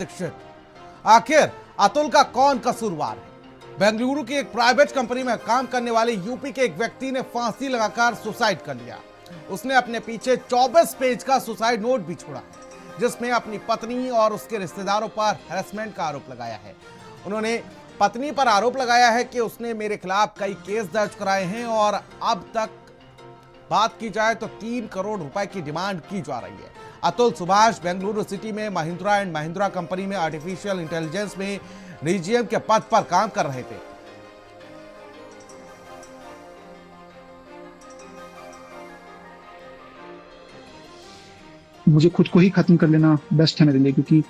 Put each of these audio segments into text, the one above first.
शिक्षित। आखिर अतुल का कौन कसूरवार है? बेंगलुरु की एक प्राइवेट कंपनी में काम करने वाले यूपी के एक व्यक्ति ने फांसी लगाकर सुसाइड कर लिया। उसने अपने पीछे 24 पेज का सुसाइड नोट भी छोड़ा है, जिसमें अपनी पत्नी और उसके रिश्तेदारों पर हैरेसमेंट का आरोप लगाया है। उन्होंने पत्नी पर आरोप लगाया है कि उसने मेरे खिलाफ कई केस दर्ज कराए हैं और अब तक बात की जाए तो 3 करोड़ रुपए की डिमांड की जा रही है। अतुल सुभाष बेंगलुरु सिटी में महिंद्रा एंड महिंद्रा कंपनी में आर्टिफिशियल इंटेलिजेंस में डीजीएम के पद पर काम कर रहे थे। मुझे खुद को ही खत्म कर लेना बेस्ट है मेरे लिए, क्योंकि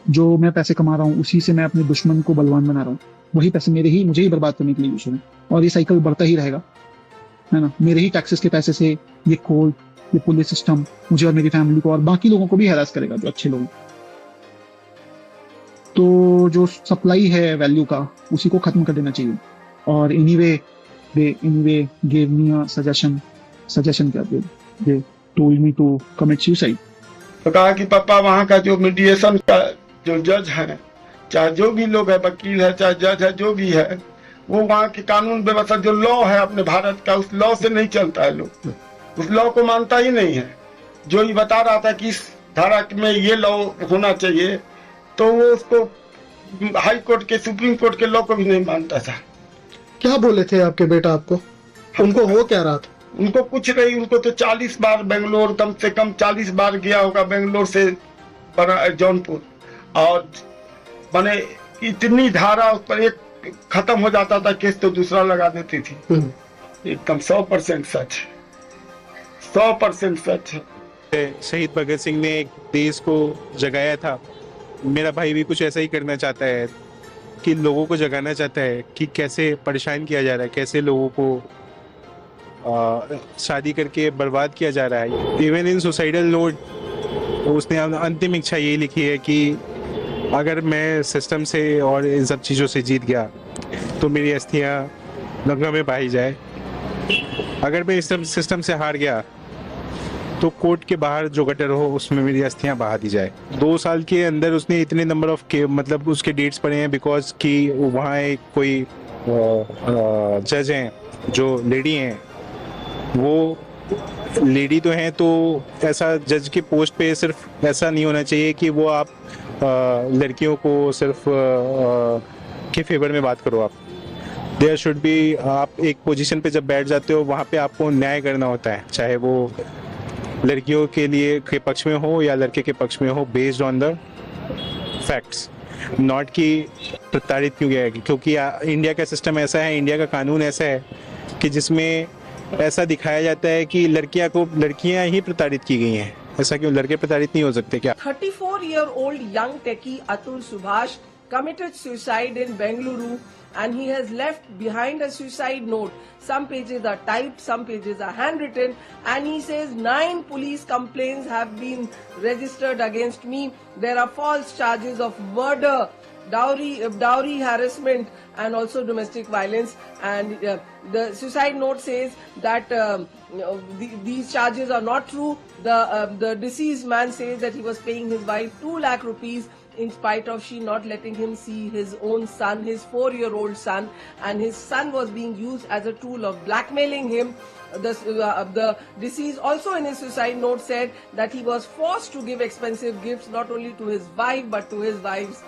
जो मैं पैसे कमा रहा हूँ उसी से मैं अपने दुश्मन को बलवान बना रहा हूँ। वही पैसे मुझे ही बर्बाद करने के लिए यूज हो रहे हैं और ये साइकिल बढ़ता ही रहेगा, है ना। मेरे ही टैक्सेस के पैसे से ये कोर्ट, ये पुलिस सिस्टम मुझे और मेरी फैमिली को और बाकी लोगों को भी हैरास करेगा, जो अच्छे लोग। तो जो सप्लाई है वैल्यू का, उसी को खत्म कर देना चाहिए। और anyway gave me a suggestion क्या they told me to commit suicide. तो कहा कि पापा वहाँ का जो मीडिएशन का जो जज है, चाहे जो भी लोग है, वकील है चाहे जज है, जो भी है, वो वहाँ की कानून व्यवस्था जो लॉ है अपने भारत का, उस लॉ से नहीं चलता है। लोग उस लॉ को मानता ही नहीं है। जो ये बता रहा था कि इस धारा में ये लॉ होना चाहिए, तो वो उसको हाई कोर्ट के, सुप्रीम कोर्ट के लॉ को भी नहीं मानता था। क्या बोले थे आपके बेटा आपको? उनको हो क्या रहा था? उनको कुछ नहीं, उनको तो 40 बार बेंगलोर, कम से कम 40 बार गया होगा बेंगलोर से जौनपुर, और मैंने इतनी धारा उस पर, एक खत्म हो जाता था केस तो दूसरा लगा देती थी। एकदम 100% सच, 100% सच है। शहीद भगत सिंह ने एक देश को जगाया था। मेरा भाई भी कुछ ऐसा ही करना चाहता है, कि लोगों को जगाना चाहता है कि कैसे परेशान किया जा रहा है, कैसे लोगों को शादी करके बर्बाद किया जा रहा है। इवन इन सुसाइडल नोट उसने अंतिम इच्छा यही लिखी है कि अगर मैं सिस्टम से और इन सब चीज़ों से जीत गया तो मेरी अस्थियाँ गंगा में बहाई जाए। अगर मैं इस सिस्टम से हार गया तो कोर्ट के बाहर जो गटर हो उसमें मेरी अस्थियाँ बहा दी जाए। 2 साल के अंदर उसने इतने नंबर ऑफ मतलब उसके डेट्स पड़े हैं, बिकॉज कि वहाँ एक कोई जज हैं जो लेडी हैं, वो लेडी तो हैं, तो ऐसा जज के पोस्ट पे सिर्फ ऐसा नहीं होना चाहिए कि वो आप लड़कियों को सिर्फ के फेवर में बात करो। आप देयर शुड बी, आप एक पोजीशन पे जब बैठ जाते हो वहाँ पे आपको न्याय करना होता है, चाहे वो लड़कियों के लिए के पक्ष में हो या लड़के के पक्ष में हो, based on the facts, not कि प्रताड़ित क्यों गया है। क्योंकि इंडिया का सिस्टम ऐसा है, इंडिया का कानून ऐसा है कि जिसमें ऐसा दिखाया जाता है कि लड़कियां ही प्रताड़ित की गई हैं। ऐसा क्यों? लड़के प्रताड़ित नहीं हो सकते क्या? 34-year-old young techie Atul Subhash committed suicide in Bengaluru, and he has left behind a suicide note. Some pages are typed, some pages are handwritten, and he says 9 police complaints have been registered against me. There are false charges of murder, dowry harassment, and also domestic violence. And the suicide note says that these charges are not true. The deceased man says that he was paying his wife 2 lakh rupees in spite of she not letting him see his own son, his 4-year-old son, and his son was being used as a tool of blackmailing him. The deceased also in his suicide note said that he was forced to give expensive gifts not only to his wife but to his wife's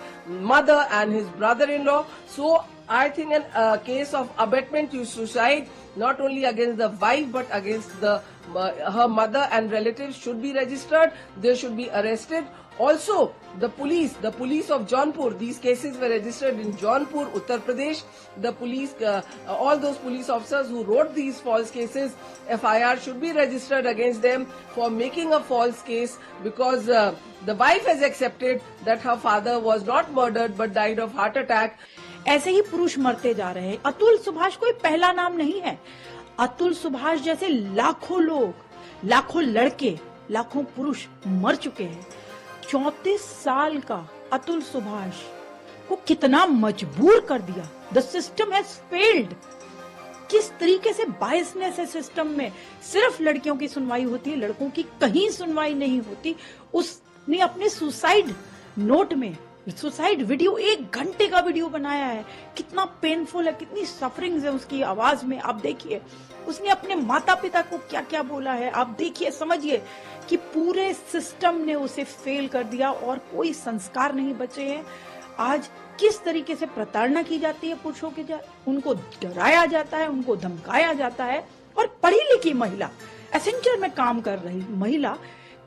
mother and his brother-in-law. So I think a case of abetment to suicide, not only against the wife but against her mother and relatives, should be registered. They should be arrested. Also, the police of Jaunpur, these cases were registered in Jaunpur, Uttar Pradesh. The police, all those police officers who wrote these false cases, FIR should be registered against them for making a false case, because the wife has accepted that her father was not murdered but died of heart attack. ऐसे ही पुरुष मरते जा रहे हैं। अतुल सुभाष कोई पहला नाम नहीं है। अतुल सुभाष जैसे लाखों लोग, लाखों लड़के, लाखों पुरुष मर चुके हैं। 34 साल का अतुल सुभाष को कितना मजबूर कर दिया। The system has failed. किस तरीके से बायसनेस है सिस्टम में। सिर्फ लड़कियों की सुनवाई होती है, लड़कों की कहीं सुनवाई नहीं होती। उसने अपने सुसाइड नोट में सुसाइड वीडियो 1 घंटे का वीडियो बनाया है। कितना पेनफुल है, कितनी सफरिंग्स है उसकी आवाज में। आप देखिए उसने अपने माता पिता को क्या क्या बोला है। आप देखिए, समझिए कि पूरे सिस्टम ने उसे फेल कर दिया और कोई संस्कार नहीं बचे हैं। आज किस तरीके से प्रताड़ना की जाती है पुरुषों के, उनको डराया जाता है, उनको धमकाया जाता है। और पढ़ी लिखी महिला, एसेंचर में काम कर रही महिला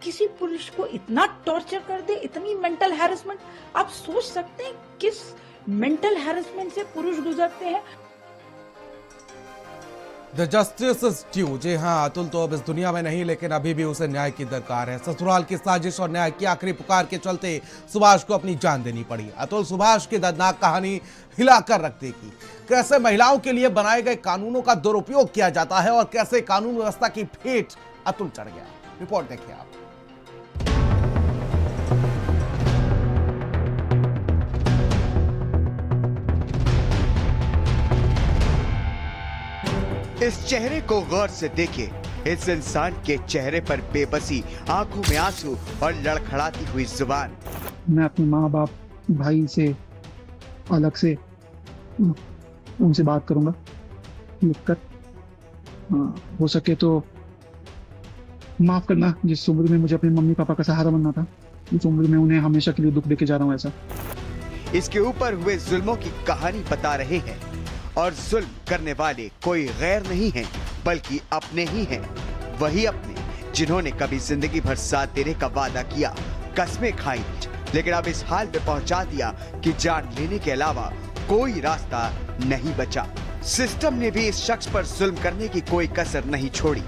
किसी पुरुष को इतना टॉर्चर कर दे, इतनी मेंटल हैरेसमेंट। आप सोच सकते हैं किस मेंटल हैरेसमेंट से पुरुष गुजरते हैं। The justice is due. जी हाँ, अतुल तो अब इस दुनिया में नहीं, लेकिन अभी भी उसे न्याय की दरकार है। ससुराल की साजिश और न्याय की आखिरी पुकार के चलते सुभाष को अपनी जान देनी पड़ी। अतुल सुभाष की दर्दनाक कहानी हिलाकर रख देगी। कैसे महिलाओं के लिए बनाए गए कानूनों का दुरुपयोग किया जाता है और कैसे कानून व्यवस्था की भेंट अतुल चढ़ गया। रिपोर्ट देखिए आप। इस चेहरे को गौर से देखिए। इस इंसान के चेहरे पर बेबसी, आंखों में आंसू और लड़खड़ाती हुई जुबान। मैं अपने माँ बाप भाई से अलग से उनसे बात करूंगा लिखकर। हो सके तो माफ करना, जिस उम्र में मुझे अपने मम्मी पापा का सहारा बनना था, उस उम्र में उन्हें हमेशा के लिए दुख देके जा रहा हूँ। ऐसा इसके ऊपर हुए जुल्मों की कहानी बता रहे हैं और जुल्म करने वाले कोई गैर नहीं हैं, बल्कि अपने ही हैं। वही अपने जिन्होंने कभी जिंदगी भर साथ देने का वादा किया, कस्में खाई, लेकिन अब इस हाल पे पहुंचा दिया कि जान लेने के अलावा कोई रास्ता नहीं बचा। सिस्टम ने भी इस शख्स पर जुल्म करने की कोई कसर नहीं छोड़ी,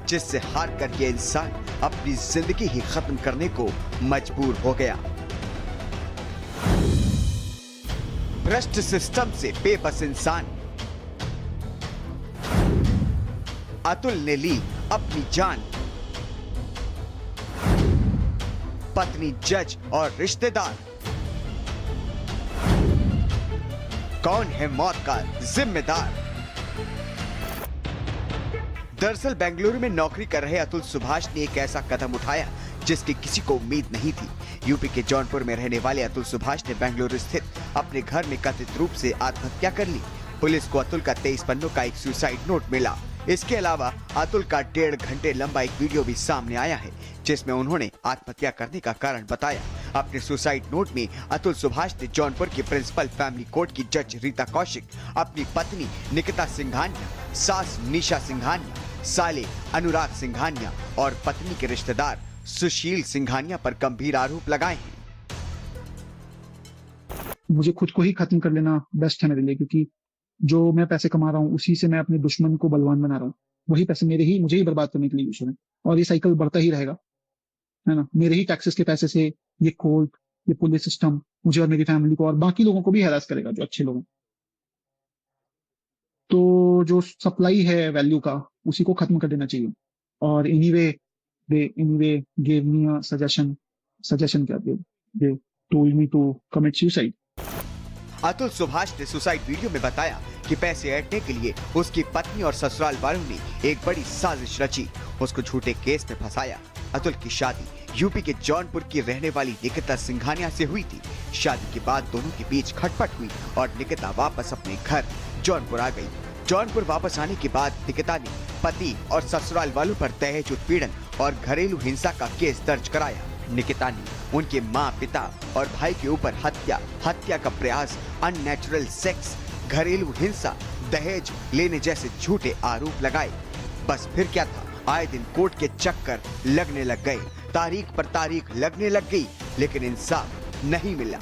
जिससे हार कर ये इंसान अपनी जिंदगी ही खत्म करने को मजबूर हो गया। भ्रष्ट सिस्टम से बेबस इंसान अतुल ने ली अपनी जान। पत्नी, जज और रिश्तेदार, कौन है मौत का जिम्मेदार? दरअसल बेंगलुरु में नौकरी कर रहे अतुल सुभाष ने एक ऐसा कदम उठाया जिसकी किसी को उम्मीद नहीं थी। यूपी के जौनपुर में रहने वाले अतुल सुभाष ने बेंगलुरु स्थित अपने घर में कथित रूप से आत्महत्या कर ली। पुलिस को अतुल का 23 पन्नों का एक सुसाइड नोट मिला। इसके अलावा अतुल का 1.5 घंटे लंबा एक वीडियो भी सामने आया है, जिसमें उन्होंने आत्महत्या करने का कारण बताया। अपने सुसाइड नोट में अतुल सुभाष ने जौनपुर की प्रिंसिपल फैमिली कोर्ट की जज रीता कौशिक, अपनी पत्नी निकिता सिंघानिया, सास निशा सिंघानिया, साले अनुराग सिंघानिया और पत्नी के रिश्तेदार सुशील सिंघानिया पर गंभीर आरोप लगाए हैं। मुझे खुद को ही खत्म कर लेना बेस्ट है मेरे लिए, क्योंकि जो मैं पैसे कमा रहा हूँ उसी से मैं अपने दुश्मन को बलवान बना रहा हूँ। वही पैसे मुझे ही बर्बाद करने के लिए यूज है, और ये साइकिल बढ़ता ही रहेगा, है ना। मेरे ही टैक्सेस के पैसे से ये कोर्ट, ये पुलिस सिस्टम मुझे और मेरी फैमिली को और बाकी लोगों को भी हैरास करेगा, जो अच्छे लोग हैं। तो जो सप्लाई है वैल्यू का, उसी को खत्म कर देना चाहिए। और anyway gave me a suggestion क्या they told me to commit suicide। Atul Subhash ने सुसाइड वीडियो में बताया कि पैसे ऐंठने के लिए उसकी पत्नी और ससुराल वालों ने एक बड़ी साजिश रची, उसको झूठे केस में फंसाया। अतुल की शादी यूपी के जौनपुर की रहने वाली निकिता सिंघानिया से हुई थी। शादी के बाद दोनों के बीच खटपट हुई और निकिता वापस अपने घर जौनपुर आ गई। जौनपुर वापस आने के बाद निकिता ने पति और ससुराल वालों पर दहेज उत्पीड़न और घरेलू हिंसा का केस दर्ज कराया। निकिता ने उनके माँ, पिता और भाई के ऊपर हत्या का प्रयास, अननेचुरल सेक्स, घरेलू हिंसा, दहेज लेने जैसे झूठे आरोप लगाए। बस फिर क्या था, आए दिन कोर्ट के चक्कर लगने लग गए, तारीख पर तारीख लगने लग गई, लेकिन इंसाफ नहीं मिला।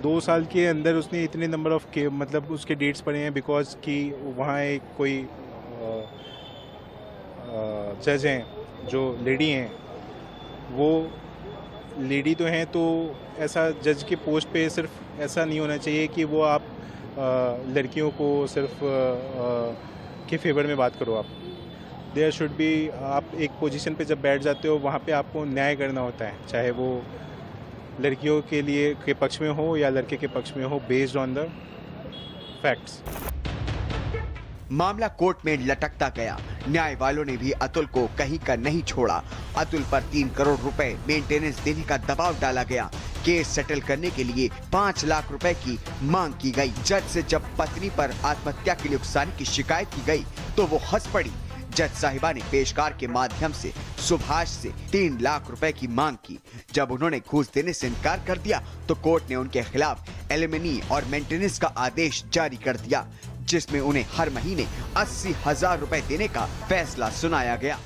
2 साल के अंदर उसने इतने नंबर ऑफ के मतलब उसके डेट्स पड़े हैं, बिकॉज कि वहाँ एक कोई जज हैं जो लेडी हैं, वो लेडी तो हैं, तो ऐसा जज के पोस्ट पे सिर्फ ऐसा नहीं होना चाहिए कि वो आप लड़कियों को सिर्फ के फेवर में बात करो। आप देयर शुड बी, आप एक पोजीशन पे जब बैठ जाते हो वहाँ पे आपको न्याय करना होता है, चाहे वो लड़कियों के लिए के पक्ष में हो या लड़के के पक्ष में हो, बेस्ड ऑन द फैक्ट्स। मामला कोर्ट में लटकता गया। न्याय वालों ने भी अतुल को कहीं का नहीं छोड़ा। अतुल पर 3 करोड़ रुपए मेंटेनेंस देने का दबाव डाला गया, केस सेटल करने के लिए 5 लाख रुपए की मांग की गई। जज से जब पत्नी पर आत्महत्या के लिए उकसाने की शिकायत की गई तो वो हंस पड़ी। जज साहिबा ने पेशकार के माध्यम से सुभाष से 3 लाख रुपए की मांग की। जब उन्होंने घूस देने से इनकार कर दिया तो कोर्ट ने उनके खिलाफ एलिमनी और मेंटेनेंस का आदेश जारी कर दिया, जिसमें उन्हें हर महीने 80,000 रुपए देने का फैसला सुनाया गया।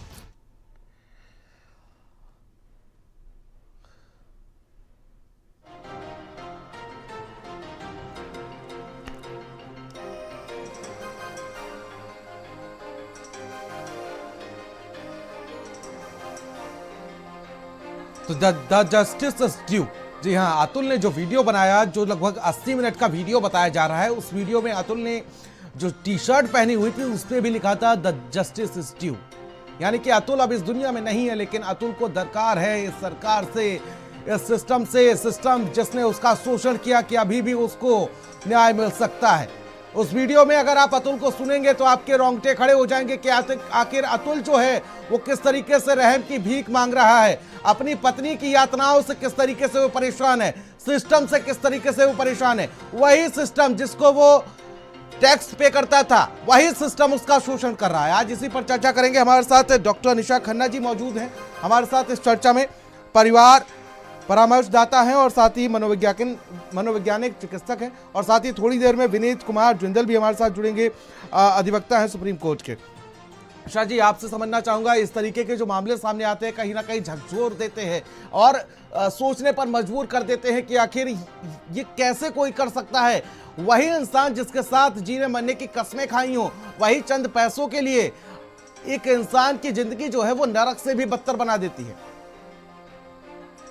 तो द जस्टिस इज ड्यू। जी हाँ, अतुल ने जो वीडियो बनाया, जो लगभग 80 मिनट का वीडियो बताया जा रहा है, उस वीडियो में अतुल ने जो टी शर्ट पहनी हुई थी उस पर भी लिखा था द जस्टिस इज ड्यू। यानी कि अतुल अब इस दुनिया में नहीं है, लेकिन अतुल को दरकार है इस सरकार से, इस सिस्टम से, सिस्टम जिसने उसका शोषण किया, कि अभी भी उसको न्याय मिल सकता है। उस वीडियो में अगर आप अतुल को सुनेंगे तो आपके रोंगटे खड़े हो जाएंगे कि आखिर अतुल जो है वो किस तरीके से रहम की भीख मांग रहा है, अपनी पत्नी की यातनाओं से किस तरीके से वो परेशान है, सिस्टम से किस तरीके से वो परेशान है। वही सिस्टम जिसको वो टैक्स पे करता था, वही सिस्टम उसका शोषण कर रहा है। आज इसी पर चर्चा करेंगे। हमारे साथ डॉक्टर निशा खन्ना जी मौजूद हैं हमारे साथ इस चर्चा में, परिवार परामर्शदाता हैं और साथ ही मनोवैज्ञानिक चिकित्सक हैं, और साथ ही थोड़ी देर में विनीत कुमार जिंदल भी हमारे साथ जुड़ेंगे, अधिवक्ता हैं सुप्रीम कोर्ट के। शाह जी, आपसे समझना चाहूंगा, इस तरीके के जो मामले सामने आते हैं कहीं ना कहीं झकझोर देते हैं और सोचने पर मजबूर कर देते हैं कि आखिर ये कैसे कोई कर सकता है। वही इंसान जिसके साथ जीने मरने की कस्में खाई हो, वही चंद पैसों के लिए एक इंसान की जिंदगी जो है वो नरक से भी बदतर बना देती है।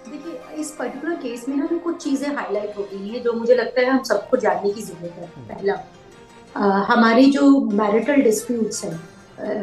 देखिए, इस पर्टिकुलर केस में ना कुछ चीजें हाईलाइट हो गई हैं जो मुझे लगता है हम सबको जानने की जरूरत है। पहला, हमारी जो मैरिटल डिस्प्यूट्स हैं,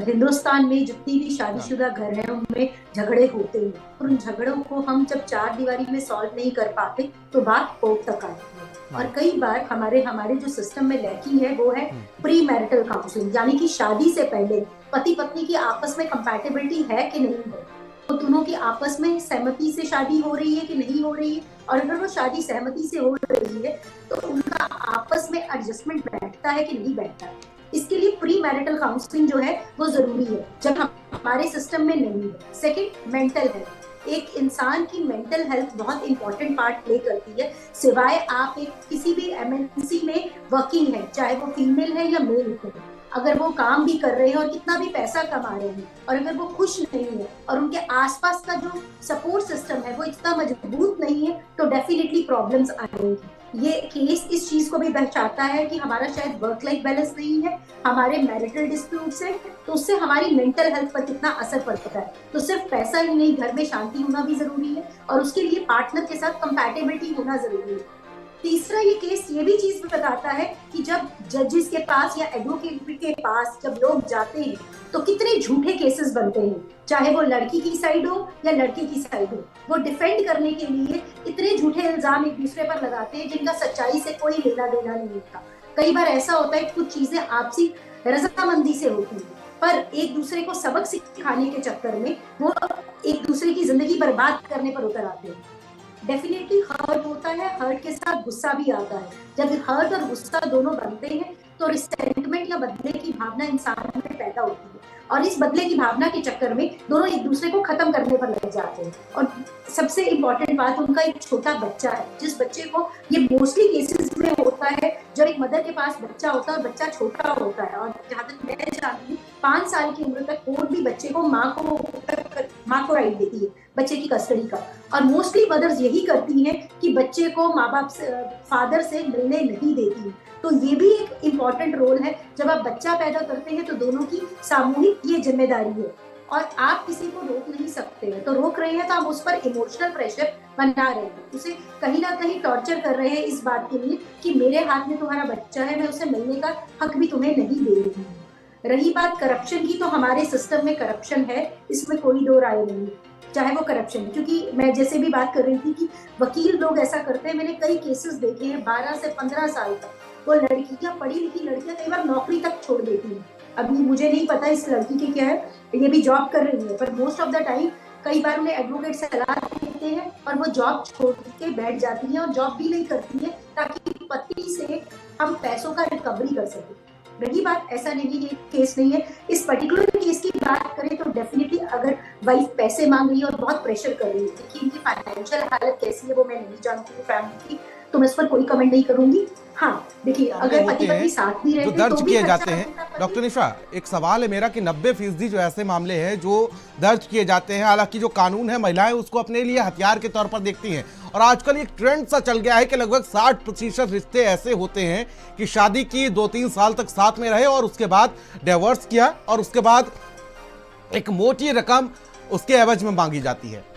हिंदुस्तान में जितनी भी शादीशुदा घर हैं उनमें झगड़े होते हैं, और उन झगड़ों को हम जब 4 दीवारी में सॉल्व नहीं कर पाते तो बात कोर्ट तक आती है। और कई बार हमारे जो सिस्टम में लैकिंग है वो है प्री मैरिटल काउंसलिंग, यानी कि शादी से पहले पति पत्नी की आपस में कंपैटिबिलिटी है कि नहीं है, तो दोनों की आपस में सहमति से शादी हो रही है कि नहीं हो रही है, और अगर वो शादी सहमति से हो रही है तो उनका आपस में एडजस्टमेंट बैठता है कि नहीं बैठता है। इसके लिए प्री मैरिटल काउंसलिंग जो है वो जरूरी है, जब हमारे सिस्टम में नहीं है। Second, mental health. एक इंसान की मेंटल हेल्थ बहुत इंपॉर्टेंट पार्ट प्ले करती है। सिवाय आप एक किसी भी एमएनसी में वर्किंग है, चाहे वो फीमेल है या मेल है, अगर वो काम भी कर रहे हैं और कितना भी पैसा कमा रहे हैं, और अगर वो खुश नहीं है और उनके आसपास का जो सपोर्ट सिस्टम है वो इतना मजबूत नहीं है, तो डेफिनेटली प्रॉब्लम्स आएंगी। ये केस इस चीज को भी दर्शाता है कि हमारा शायद वर्क लाइफ बैलेंस नहीं है, हमारे मैरिटल डिस्प्यूट्स है, तो उससे हमारी मेंटल हेल्थ पर कितना असर पड़ता है। तो सिर्फ पैसा ही नहीं, घर में शांति होना भी जरूरी है, और उसके लिए पार्टनर के साथ कंपैटिबिलिटी होना जरूरी है। तीसरा, ये केस ये भी चीज बताता है कि जब जजेस के पास या एडवोकेट के पास जब लोग जाते हैं तो कितने झूठे केसेस बनते हैं, चाहे वो लड़की की साइड हो या लड़के की साइड हो। वो डिफेंड करने के लिए इतने झूठे इल्जाम एक दूसरे पर लगाते हैं जिनका सच्चाई से कोई लेना देना नहीं होता। कई बार ऐसा होता है कुछ चीजें आपसी रजामंदी से होती है, पर एक दूसरे को सबक सिखाने के चक्कर में वो एक दूसरे की जिंदगी बर्बाद करने पर उतर आते हैं। डेफिनेटली हर्ट होता है, हर्ट के साथ गुस्सा भी आता है। जब हर्ट और गुस्सा दोनों बनते हैं तो रिसेंटमेंट या बदले की भावना इंसान में पैदा होती है, और इस बदले की भावना के चक्कर में दोनों एक दूसरे को खत्म करने पर लग जाते हैं। और सबसे इम्पोर्टेंट बात, उनका एक छोटा बच्चा है, जिस बच्चे को, ये मोस्टली केसेस में होता है जब एक मदर के पास बच्चा होता है और बच्चा छोटा होता है, और जहाँ तक मैं जानती हूँ 5 साल की उम्र तक कोई भी बच्चे को माँ को राइट देती है बच्चे की कस्टडी का। और मोस्टली मदर्स यही करती हैं कि बच्चे को माँ बाप से, फादर से मिलने नहीं देती है। तो ये भी एक इम्पॉर्टेंट रोल है, जब आप बच्चा पैदा करते हैं तो दोनों की सामूहिक ये जिम्मेदारी है, और आप किसी को रोक नहीं सकते हैं। तो रोक रहे हैं तो आप उस पर इमोशनल प्रेशर बना रहे हैं, उसे कहीं ना कहीं टॉर्चर कर रहे हैं इस बात के लिए कि मेरे हाथ में तुम्हारा बच्चा है, मैं उसे मिलने का हक भी तुम्हें नहीं दे रही हूँ। रही बात करप्शन की, तो हमारे सिस्टम में करप्शन है, इसमें कोई दो राय नहीं, चाहे वो करप्शन है। क्योंकि मैं जैसे भी बात कर रही थी कि वकील लोग ऐसा करते हैं, मैंने कई केसेस देखे हैं 12 से 15 साल तक वो लड़कियां, पढ़ी लिखी लड़कियां कई बार नौकरी तक छोड़ देती हैं। अभी मुझे नहीं पता इस लड़की की क्या है, ये भी जॉब कर रही है, पर मोस्ट ऑफ द टाइम कई बार उन्हें एडवोकेट सलाह देते हैं और वो जॉब छोड़ के बैठ जाती है और जॉब भी नहीं करती है ताकि पति से हम पैसों का रिकवरी कर सकें। रही बात, ऐसा नहीं ये केस नहीं है, इस पर्टिकुलर केस की बात करें तो डेफिनेटली अगर वाइफ पैसे मांग रही है और बहुत प्रेशर कर रही है कि इनकी फाइनेंशियल हालत कैसी है वो मैं नहीं जानती हूँ फैमिली की, तो मैं इस पर कोई कमेंट नहीं करूंगी। हाँ देखिए, अगर पति पत्नी साथ भी रहते जो दर्ज तो भी किए खर्चा जाते हैं, होता है। डॉक्टर निशा, एक सवाल है मेरा कि 90% जो ऐसे मामले हैं जो दर्ज किए जाते हैं, हालांकि जो कानून है महिलाएं उसको अपने लिए हथियार के तौर पर देखती हैं, और आजकल एक ट्रेंड सा चल गया है कि लगभग 60% रिश्ते ऐसे होते हैं कि शादी की 2-3 साल तक साथ में रहे और उसके बाद डिवोर्स किया और उसके बाद एक मोटी रकम उसके एवज में मांगी जाती है।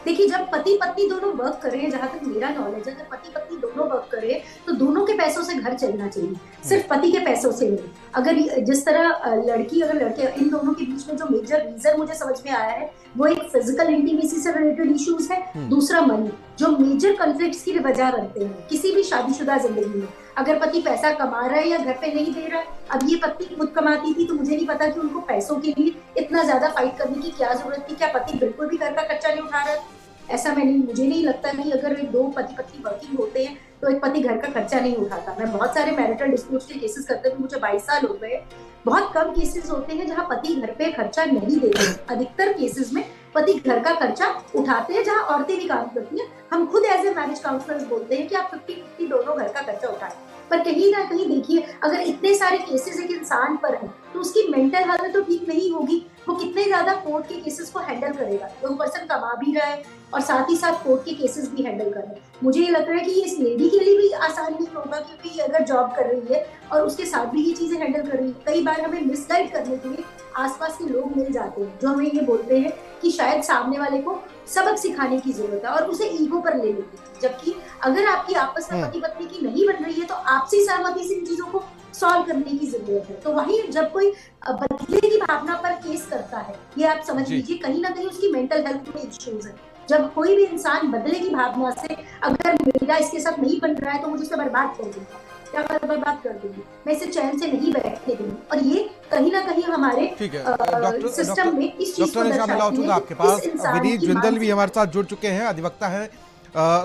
देखिए, जब पति पत्नी दोनों वर्क कर रहे हैं, जहां तक मेरा नॉलेज है, जब पति पत्नी दोनों वर्क कर रहे हैं तो दोनों के पैसों से घर चलना चाहिए, सिर्फ पति के पैसों से नहीं। अगर जिस तरह लड़की अगर लड़के, इन दोनों के बीच में जो मेजर रीजन मुझे समझ में आया है वो एक फिजिकल इंटीमेसी से रिलेटेड इश्यूज है, दूसरा मनी, जो मेजर कॉन्फ्लिक्ट्स की वजह बनते हैं किसी भी शादीशुदा जिंदगी में। अगर पति पैसा कमा रहा है या घर पे नहीं दे रहा है, अब ये पत्नी खुद कमाती थी तो मुझे नहीं पता कि उनको पैसों के लिए इतना ज्यादा फाइट करने की क्या जरूरत थी। क्या पति बिल्कुल भी घर का खर्चा नहीं उठा रहा है? ऐसा मुझे नहीं लगता कि अगर दो पति पत्नी वर्किंग होते हैं तो एक पति घर का खर्चा नहीं उठाता। मैं बहुत सारे मैरिटल डिस्प्यूट्स के केसेस करते हुए मुझे 22 साल हो गए, बहुत कम केसेस होते हैं जहां पति घर पे खर्चा नहीं देते हैं। अधिकतर केसेस में पति घर का खर्चा उठाते हैं, जहां औरतें भी काम करती हैं। हम खुद एज ए मैरिज काउंसलर्स बोलते हैं कि आप 50-50 दोनों घर का खर्चा उठाएं, पर कहीं ना कहीं देखिए, अगर इतने सारे केसेस एक इंसान पर हैं तो उसकी मेंटल हालत तो ठीक नहीं होगी। वो कितने ज्यादा कोर्ट के केसेस को हैंडल करेगा? वो पर्सन कमा भी रहा है और साथ ही साथ कोर्ट के केसेस भी हैंडल कर रहे हैं। मुझे ये लग रहा है कि इस लेडी के लिए भी आसान नहीं होगा, क्योंकि अगर जॉब कर रही है और उसके साथ भी ये चीजें हैंडल कर रही है। कई बार हमें मिसगाइड करने के लिए आसपास के लोग मिल जाते हैं जो हमें ये बोलते हैं कि शायद सामने वाले को सबक सिखाने की जरूरत है और उसे ईगो पर ले लेते हैं। जबकि अगर आपकी आपस में पति पत्नी की नहीं बन रही है तो आपसी सहमति से इन चीजों को सॉल्व करने की जरूरत है। तो वहीं जब कोई बदले की भावना पर केस करता है, ये आप समझ लीजिए कहीं ना कहीं उसकी मेंटल हेल्थ में इश्यूज है। जब कोई भी इंसान बदले की भावना से अगर मेरा इसके साथ नहीं बन रहा है तो मुझे उसे बर्बाद कर दूंगा, क्या बर्बाद कर दूंगी, मैं इसे चैन से नहीं बैठने दूंगी। और ये कहीं ना कहीं हमारे सिस्टम में इस चीज को दर्शाती है। आपके पास विनीत जिंदल भी हमारे साथ जुड़ चुके हैं, अधिवक्ता है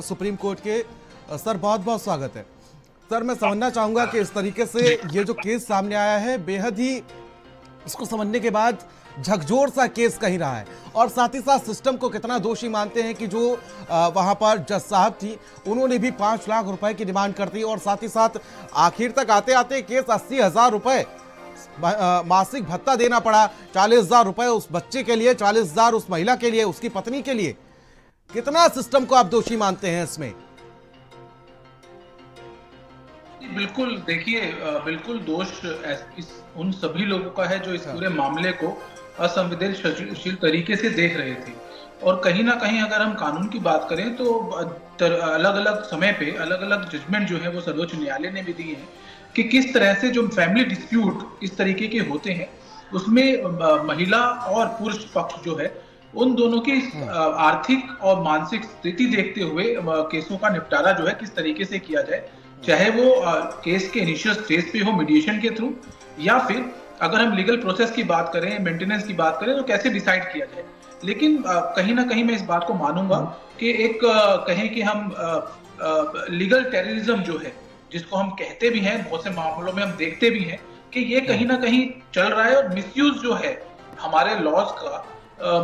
सुप्रीम कोर्ट के। सर बहुत बहुत स्वागत है। सर मैं समझना चाहूंगा कि इस तरीके से ये जो केस सामने आया है बेहद ही, इसको समझने के बाद झकझोर सा केस कहीं रहा है, और साथ ही साथ सिस्टम को कितना दोषी मानते हैं कि जो वहां पर जज साहब थी उन्होंने भी 5 लाख रुपए की डिमांड कर दी, और साथ ही साथ आखिर तक आते आते केस 80,000 रुपए मासिक भत्ता देना पड़ा, 40,000 रुपए उस बच्चे के लिए, 40,000 उस महिला के लिए, उसकी पत्नी के लिए। कितना सिस्टम को आप दोषी मानते हैं इसमें? बिल्कुल, देखिए बिल्कुल दोष उन सभी लोगों का है जो इस पूरे मामले को असंवेदनशील तरीके से देख रहे थे। और कहीं ना कहीं अगर हम कानून की बात करें तो अलग अलग समय पे अलग अलग जजमेंट जो है वो सर्वोच्च न्यायालय ने भी दिए हैं कि किस तरह से जो फैमिली डिस्प्यूट इस तरीके के होते हैं उसमें महिला और पुरुष पक्ष जो है उन दोनों की आर्थिक और मानसिक स्थिति देखते हुए केसों का निपटारा जो है किस तरीके से किया जाए, चाहे वो केस के इनिशियल स्टेज पे हो मीडिएशन के थ्रू, या फिर अगर हम लीगल प्रोसेस की बात करें, मेंटेनेंस की बात करें, तो कैसे डिसाइड किया जाए। लेकिन कहीं ना कहीं मैं इस बात को मानूंगा कि एक कहें कि हम लीगल टेररिज्म जो है, जिसको हम कहते भी हैं, बहुत से मामलों में हम देखते भी हैं कि ये कहीं ना कहीं चल रहा है, और मिसयूज जो है हमारे लॉज का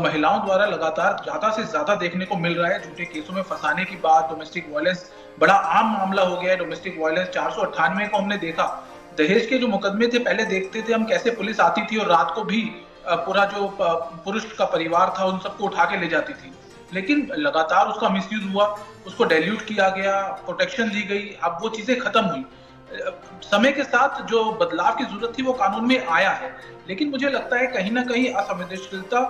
महिलाओं द्वारा लगातार ज्यादा से ज्यादा देखने को मिल रहा है। झूठे केसों में फंसाने की बात, डोमेस्टिक वायलेंस बड़ा आम मामला हो गया है। डोमेस्टिक वायलेंस 498 को हमने देखा। दहेज के जो मुकदमे थे, पहले देखते थे हम कैसे पुलिस आती थी और रात को भी पूरा जो पुरुष का परिवार था उन सबको उठा के ले जाती थी, लेकिन लगातार उसका मिसयूज हुआ, उसको डाइल्यूट किया गया, प्रोटेक्शन दी गई। अब वो चीजें खत्म हुई। समय के साथ जो बदलाव की जरूरत थी वो कानून में आया है, लेकिन मुझे लगता है कहीं ना कहीं असंवेदनशीलता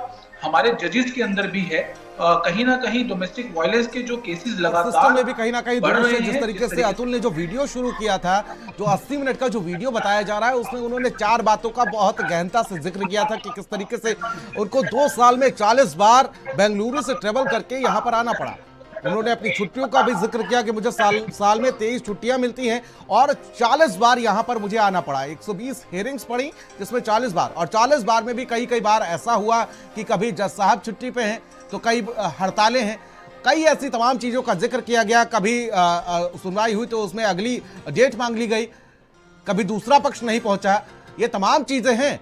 हमारे जजेस के अंदर भी है। कहीं ना कहीं डोमेस्टिक वायलेंस के जो केसेस लगातार सिस्टम में भी कहीं ना कहीं दोष है। जिस तरीके से अतुल ने जो वीडियो शुरू किया था, जो 80 मिनट का जो वीडियो बताया जा रहा है, उसमें उन्होंने 4 बातों का बहुत गहनता से जिक्र किया था कि किस तरीके से उनको 2 साल में 40 बार बेंगलुरु से ट्रेवल करके यहाँ पर आना पड़ा। उन्होंने अपनी छुट्टियों का भी जिक्र किया कि मुझे साल में 23 छुट्टियां मिलती हैं और 40 बार यहां पर मुझे आना पड़ा। 120 हियरिंग्स पड़ी जिसमें 40 बार, और 40 बार में भी कई बार ऐसा हुआ कि कभी जज साहब छुट्टी पे हैं तो कई हड़तालें हैं, कई ऐसी तमाम चीजों का जिक्र किया गया। कभी सुनवाई हुई तो उसमें अगली डेट मांग ली गई, कभी दूसरा पक्ष नहीं पहुंचा। ये तमाम चीजें हैं।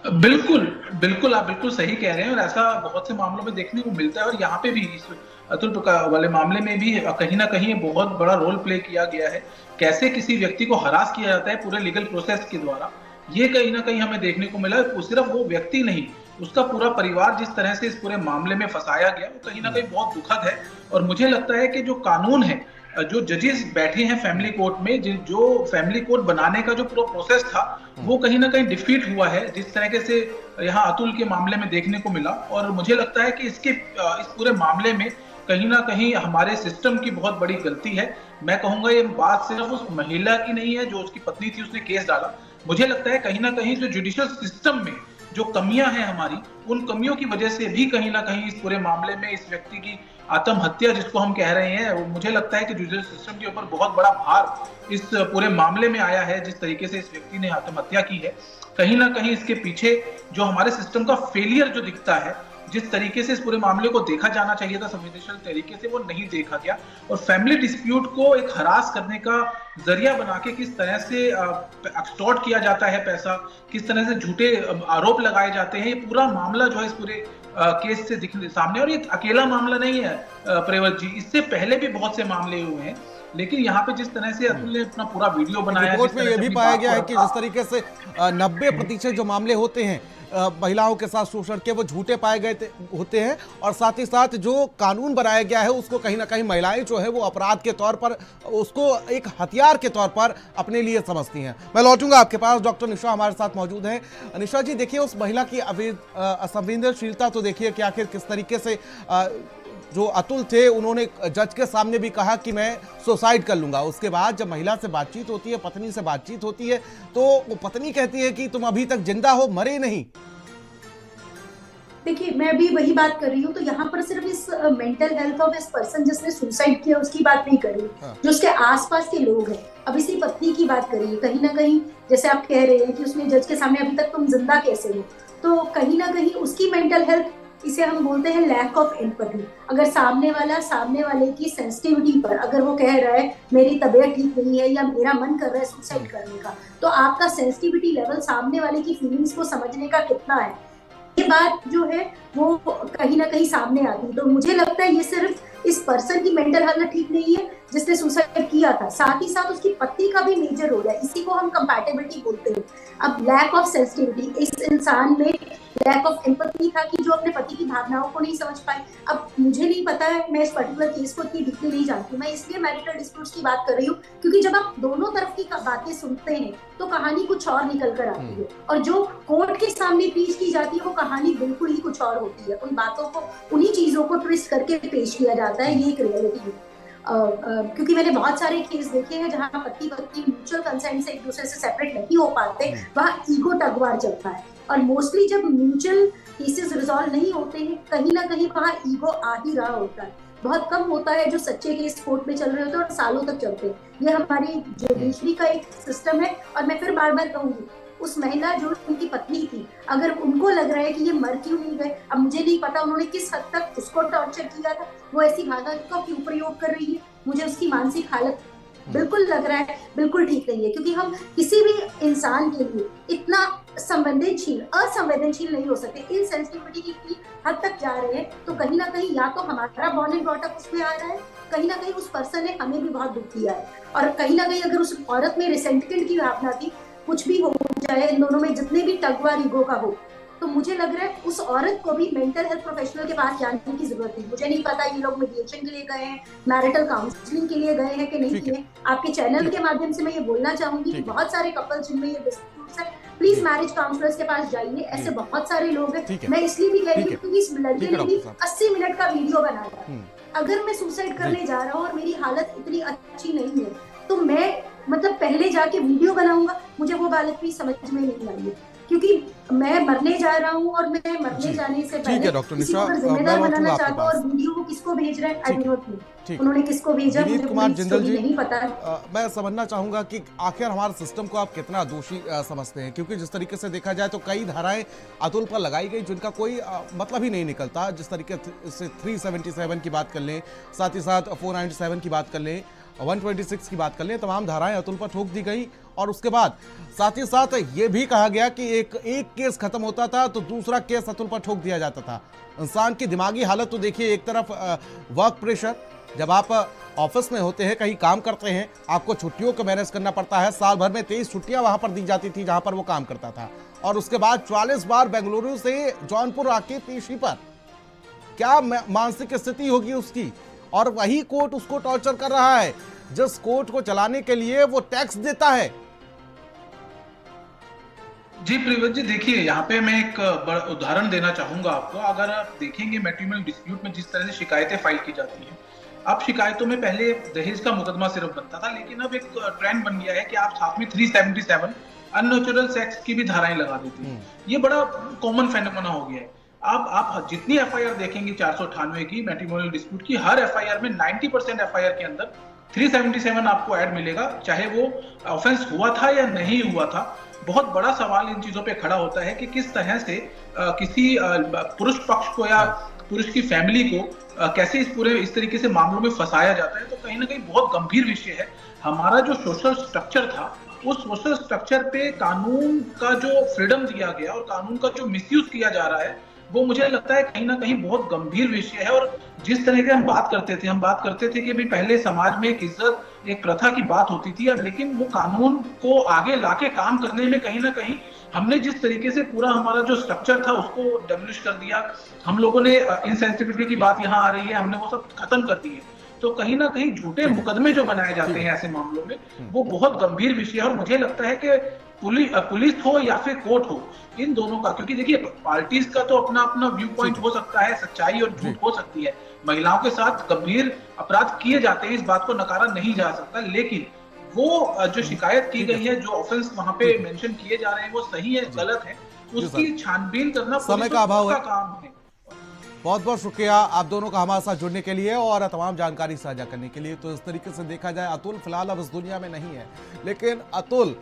बिल्कुल बिल्कुल, आप बिल्कुल सही कह रहे हैं, और ऐसा बहुत से मामलों में देखने को मिलता है। और यहाँ पे भी इस अतुल वाले मामले में भी कहीं ना कहीं बहुत बड़ा रोल प्ले किया गया है। कैसे किसी व्यक्ति को हरास किया जाता है पूरे लीगल प्रोसेस के द्वारा, ये कहीं ना कहीं हमें देखने को मिला। सिर्फ वो व्यक्ति नहीं, उसका पूरा परिवार जिस तरह से इस पूरे मामले में फंसाया गया, वो कहीं ना कहीं बहुत दुखद है। और मुझे लगता है कि जो कानून है, जो जजेस बैठे हैं फैमिली कोर्ट में, जो फैमिली कोर्ट बनाने का जो पूरा प्रोसेस था, वो कहीं ना कहीं डिफीट हुआ है जिस तरीके से यहाँ अतुल के मामले में देखने को मिला। और मुझे लगता है कि इस पूरे मामले में कहीं ना कहीं हमारे सिस्टम की बहुत बड़ी गलती है। मैं कहूंगा ये बात सिर्फ उस महिला की नहीं है जो उसकी पत्नी थी, उसने केस डाला। मुझे लगता है कहीं ना कहीं जो जुडिशियल सिस्टम में जो कमियां हैं हमारी, उन कमियों की वजह से भी कहीं ना कहीं इस पूरे मामले में इस व्यक्ति की आत्महत्या जिसको हम कह रहे हैं, मुझे लगता है कि जुडिशियल सिस्टम के ऊपर बहुत बड़ा भार इस पूरे मामले में आया है। जिस तरीके से इस व्यक्ति ने आत्महत्या की है, कहीं ना कहीं इसके पीछे जो हमारे सिस्टम का फेलियर जो दिखता है, जिस तरीके से इस पूरे मामले को देखा जाना चाहिए था संवेदनशील तरीके से, वो नहीं देखा गया। और फैमिली डिस्प्यूट को एक हरास करने का जरिया बना के किस तरह से एक्सटॉर्ट किया जाता है पैसा, किस तरह से झूठे आरोप लगाए जाते हैं, ये पूरा मामला जो है इस पूरे केस से दिखने सामने। और ये अकेला मामला नहीं है प्रेवत जी, इससे पहले भी बहुत से मामले हुए हैं। लेकिन यहाँ पे जिस तरह से अतुल ने अपना पूरा वीडियो बनाया, रिपोर्ट में ये भी पाया गया है कि जिस तरीके से 90% जो मामले होते हैं महिलाओं के साथ शोषण के, वो झूठे पाए गए होते हैं। और साथ ही साथ जो कानून बनाया गया है उसको कहीं ना कहीं महिलाएं जो है वो अपराध के तौर पर, उसको एक हथियार के तौर पर अपने लिए समझती हैं। मैं लौटूंगा आपके पास, डॉक्टर निशा हमारे साथ मौजूद हैं। निशा जी, देखिए उस महिला की असंवेदनशीलता तो देखिए कि आखिर किस तरीके से जो अतुल थे उन्होंने जज के सामने भी कहा कि मैं सुसाइड कर लूंगा। उसके बाद जब महिला से बातचीत होती है, पत्नी से बातचीत होती है, तो वो पत्नी कहती है कि तुम अभी तक जिंदा हो, मरे नहीं। देखिए, मैं भी वही बात कर रही हूँ। तो यहाँ पर सिर्फ इस मेंटल हेल्थ ऑफ इस पर्सन जिसने सुसाइड किया उसकी बात नहीं कर रही, जो उसके आसपास के लोग हैं। अब इसी पत्नी की बात करिए, कहीं ना कहीं जैसे आप कह रहे हैं कि उसने जज के सामने अभी तक तुम जिंदा कैसे हो, तो कहीं ना कहीं उसकी मेंटल हेल्थ, इसे हम बोलते हैं लैक ऑफ एम्पैथी। अगर सामने वाले की सेंसिटिविटी पर अगर वो कह रहा है मेरी तबीयत ठीक नहीं है या मेरा मन कर रहा है सुसाइड करने का, तो आपका सेंसिटिविटी लेवल सामने वाले की फीलिंग्स को समझने का कितना है, ये बात जो है वो कहीं ना कहीं सामने आती है। तो मुझे लगता है ये सिर्फ इस पर्सन की मेंटल हेल्थ ठीक नहीं है जिसने सुसाइड किया था, साथ ही साथ उसकी पत्नी का भी मेजर रोल है। इसी को हम कंपैटिबिलिटी बोलते हैं। अब लैक ऑफ सेंसिटिविटी, इस इंसान में लैक ऑफ एम्पैथी था कि जो अपने पति की भावनाओं को नहीं समझ पाए। अब मुझे नहीं पता है, मैं इस पर्टिकुलर केस को इतनी डीपली नहीं जानती, मैं इसलिए मैरिटल डिस्प्यूट्स की बात कर रही हूँ क्योंकि जब आप दोनों तरफ की बातें सुनते हैं तो कहानी कुछ और निकल कर आती है, और जो कोर्ट के सामने पेश की जाती है वो कहानी बिल्कुल ही कुछ और होती है। उन बातों को, उन्हीं चीजों को ट्विस्ट करके पेश किया जाता है, ये एक रियलिटी है। क्योंकि मैंने बहुत सारे केस देखे हैं जहां पति पत्नी म्यूचुअल कंसेंट से एक दूसरे से सेपरेट नहीं हो पाते, वहां ईगो टगवार चलता है। और मोस्टली जब म्यूचुअल केसेस रिजॉल्व नहीं होते हैं, कहीं ना कहीं वहां ईगो आ ही रहा होता है। बहुत कम होता है जो सच्चे केस कोर्ट में चल रहे होते हैं और सालों तक चलते हैं। ये हमारी जुडिशरी का एक सिस्टम है। और मैं फिर बार बार कहूंगी, उस महिला जो उनकी पत्नी थी, अगर उनको लग रहा है कि ये मर क्यों नहीं गए, अब मुझे नहीं पता उन्होंने किस हद तक उसको टॉर्चर किया था, वो ऐसी भाषा का क्यों प्रयोग कर रही है, मुझे उसकी मानसिक हालत बिल्कुल लग रहा है बिल्कुल ठीक नहीं है। क्योंकि हम किसी भी इंसान के लिए इतना असंवेदनशील नहीं हो सकते। इन सेंसिटिविटी की हद तक जा रहे हैं तो कहीं ना कहीं या तो हमारा बॉर्न एंड ब्रॉट अप उसमें आ रहा है, कहीं ना कहीं उस पर्सन ने हमें भी बहुत दुख दिया है, और कहीं ना कहीं अगर उस औरत में रिसेंटमेंट की भावना थी, कुछ भी हो जाए इन दोनों में जितने भी टगवार ईगो का हो, तो मुझे लग रहा है उस औरत को भी मेंटल हेल्थ प्रोफेशनल के पास जाने की जरूरत है। मुझे नहीं पता ये लोग मेडिएशन के लिए गए हैं, मैरिटल काउंसलिंग के लिए गए हैं कि नहीं किए। आपके चैनल के माध्यम से मैं ये बोलना चाहूंगी कि बहुत सारे कपल जिनमें ये डिस्प्यूट्स है, प्लीज मैरिज काउंसलर्स के पास जाइए। ऐसे बहुत सारे लोग हैं। मैं इसलिए भी कह रही हूँ क्योंकि इस लड़के ने भी 80 मिनट का वीडियो बनाया। अगर मैं सुसाइड करने जा रहा हूँ और मेरी हालत इतनी अच्छी नहीं है, तो मैं मतलब पहले जाके वीडियो बनाऊंगा, मुझे वो बात भी समझ में नहीं आई है। क्योंकि मैं मरने जा रहा हूँ और मैं मरने जी। जाने से ठीक पहले है, डॉक्टर किसी को निशा, अगर मैं जिम्मेदार लौटूंगा बनाना आपके चाहता हूँ, और पास। वीडियो को किसको भेज रहा है, आई ठीक डोंट नो ठीक। उन्होंने किसको भेजा, विनीत मुझे कुमार पूरी जिंदल स्टोरी जी, नहीं पता। मैं समझना चाहूंगा कि आखिर हमारे सिस्टम को आप कितना दोषी समझते हैं, क्योंकि जिस तरीके से देखा जाए तो कई धाराएं अतुल पर लगाई गई जिनका कोई मतलब ही नहीं निकलता। जिस तरीके से 377 की बात कर लें, साथ ही साथ 497 की बात कर लें, 126 की बात कर लें, तमाम धाराएं अतुल पर ठोक दी गई। और उसके बाद साथ ही साथ ये भी कहा गया कि एक केस खत्म होता था तो दूसरा केस अतुल पर ठोक दिया जाता था। इंसान की दिमागी हालत तो देखिए, एक तरफ वर्क प्रेशर, जब आप ऑफिस में होते हैं, कहीं काम करते हैं, आपको छुट्टियों को मैनेज करना पड़ता है। साल भर में 23 छुट्टियां वहां पर दी जाती थी जहां पर वो काम करता था, और उसके बाद 44 बार बेंगलुरु से जौनपुर आके पेशी पर। क्या मानसिक स्थिति होगी उसकी, और वही कोर्ट उसको टॉर्चर कर रहा है जिस कोर्ट को चलाने के लिए वो टैक्स देता है। जी प्रियव्रत जी, देखिए यहाँ पे मैं एक बड़ा उदाहरण देना चाहूंगा आपको। अगर आप देखेंगे मैट्रिमोनियल डिस्प्यूट में जिस तरह से शिकायतें फाइल की जाती हैं, अब शिकायतों में पहले दहेज का मुकदमा सिर्फ बनता था, लेकिन अब एक ट्रेंड बन गया है कि आप साथ में 377 अननेचुरल सेक्स की भी धाराएं लगा देते हैं। ये बड़ा कॉमन फेनोमेना हो गया है। आप जितनी एफआईआर देखेंगे 498 की मैट्रिमोनियल डिस्प्यूट की, हर एफआईआर में 90% एफआईआर के अंदर 377 आपको ऐड मिलेगा, चाहे वो ऑफेंस हुआ था या नहीं हुआ था। बहुत बड़ा सवाल इन चीजों पे खड़ा होता है कि किस तरह से किसी पुरुष पक्ष को या पुरुष की फैमिली को कैसे इस तरीके से मामलों में फंसाया जाता है। तो कहीं ना कहीं बहुत गंभीर विषय है। हमारा जो सोशल स्ट्रक्चर था, उस सोशल स्ट्रक्चर पे कानून का जो फ्रीडम दिया गया और कानून का जो मिसयूज किया जा रहा है, वो मुझे लगता है कहीं ना कहीं बहुत गंभीर विषय है। और जिस तरह के हम बात करते थे कि भाई पहले समाज में एक इज्जत, एक प्रथा की बात होती थी, लेकिन वो कानून को आगे लाके काम करने में कहीं ना कहीं हमने जिस तरीके से पूरा हमारा जो स्ट्रक्चर था उसको डेमोलिश कर दिया। हम लोगों ने इनसेंसिटिविटी की बात यहाँ आ रही है, हमने वो सब खत्म कर दी है। तो कहीं ना कहीं झूठे मुकदमे जो बनाए जाते हैं ऐसे मामलों में, वो बहुत गंभीर विषय है। और मुझे लगता है कि पुलिस हो या फिर कोर्ट हो, इन दोनों का, क्योंकि देखिए पार्टीज का तो अपना अपना व्यू पॉइंट हो सकता है, सच्चाई और झूठ हो सकती है। महिलाओं के साथ गंभीर अपराध किए जाते हैं, इस बात को नकारा नहीं जा सकता, लेकिन वो जो शिकायत की गई है, जो ऑफेंस वहां पे मेंशन किए जा रहे हैं, वो सही है गलत है, उसकी छानबीन करना समय का अभाव है, काम है। बहुत बहुत शुक्रिया आप दोनों का हमारे साथ जुड़ने के लिए और तमाम जानकारी साझा करने के लिए। तो इस तरीके से देखा जाए, अतुल फिलहाल अब इस दुनिया में नहीं है, लेकिन अतुल